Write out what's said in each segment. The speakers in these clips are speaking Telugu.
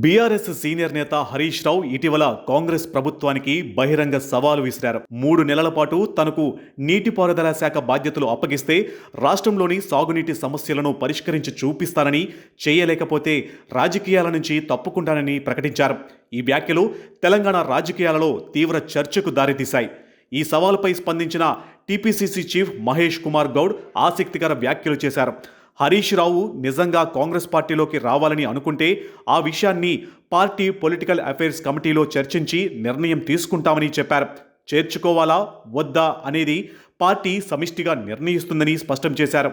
బీఆర్ఎస్ సీనియర్ నేత హరీష్ రావు ఇటీవల కాంగ్రెస్ ప్రభుత్వానికి బహిరంగ సవాలు విసిరారు. 3 నెలల పాటు తనకు నీటిపారుదల శాఖ బాధ్యతలు అప్పగిస్తే రాష్ట్రంలోని సాగునీటి సమస్యలను పరిష్కరించి చూపిస్తానని, చేయలేకపోతే రాజకీయాల నుంచి తప్పుకుంటానని ప్రకటించారు. ఈ వ్యాఖ్యలు తెలంగాణ రాజకీయాలలో తీవ్ర చర్చకు దారితీశాయి. ఈ సవాలుపై స్పందించిన టీపీసీసీ చీఫ్ మహేష్ కుమార్ గౌడ్ ఆసక్తికర వ్యాఖ్యలు చేశారు. హరీష్ రావు నిజంగా కాంగ్రెస్ పార్టీలోకి రావాలని అనుకుంటే ఆ విషయాన్ని పార్టీ పొలిటికల్ అఫైర్స్ కమిటీలో చర్చించి నిర్ణయం తీసుకుంటామని చెప్పారు. చేర్చుకోవాలా వద్దా అనేది పార్టీ సమిష్టిగా నిర్ణయిస్తుందని స్పష్టం చేశారు.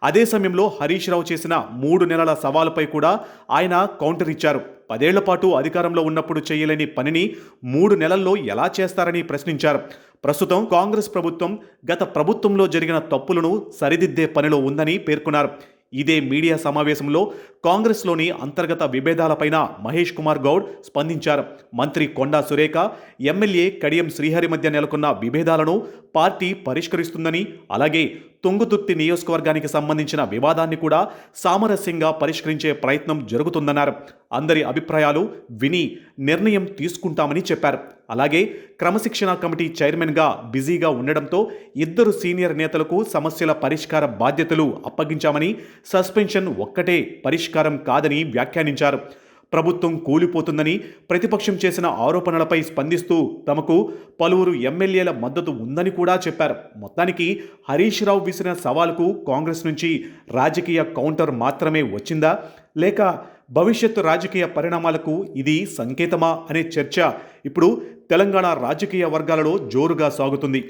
అదే సమయంలో హరీష్ రావు చేసిన 3 నెలల సవాలుపై కూడా ఆయన కౌంటర్ ఇచ్చారు. 10 ఏళ్ల పాటు అధికారంలో ఉన్నప్పుడు చేయలేని పనిని 3 నెలల్లో ఎలా చేస్తారని ప్రశ్నించారు. ప్రస్తుతం కాంగ్రెస్ ప్రభుత్వం గత ప్రభుత్వంలో జరిగిన తప్పులను సరిదిద్దే పనిలో ఉందని పేర్కొన్నారు. ఇదే మీడియా సమావేశంలో కాంగ్రెస్లోని అంతర్గత విభేదాలపైన మహేష్ కుమార్ గౌడ్ స్పందించారు. మంత్రి కొండా సురేఖ, ఎమ్మెల్యే కడియం శ్రీహరి మధ్య నెలకొన్న విభేదాలను పార్టీ పరిష్కరిస్తుందని, అలాగే తుంగతుర్తి నియోజకవర్గానికి సంబంధించిన వివాదాన్ని కూడా సామరస్యంగా పరిష్కరించే ప్రయత్నం జరుగుతుందన్నారు. అందరి అభిప్రాయాలు విని నిర్ణయం తీసుకుంటామని చెప్పారు. అలాగే క్రమశిక్షణ కమిటీ చైర్మన్గా బిజీగా ఉండడంతో 2 సీనియర్ నేతలకు సమస్యల పరిష్కార బాధ్యతలు అప్పగించామని, సస్పెన్షన్ ఒక్కటే పరిష్కారం కాదని వ్యాఖ్యానించారు. ప్రభుత్వం కూలిపోతుందని ప్రతిపక్షం చేసిన ఆరోపణలపై స్పందిస్తూ తమకు పలువురు ఎమ్మెల్యేల మద్దతు ఉందని కూడా చెప్పారు. మొత్తానికి హరీష్ రావు విసిరిన సవాలుకు కాంగ్రెస్ నుంచి రాజకీయ కౌంటర్ మాత్రమే వచ్చిందా, లేక భవిష్యత్తు రాజకీయ పరిణామాలకు ఇది సంకేతమా అనే చర్చ ఇప్పుడు తెలంగాణ రాజకీయ వర్గాలలో జోరుగా సాగుతుంది.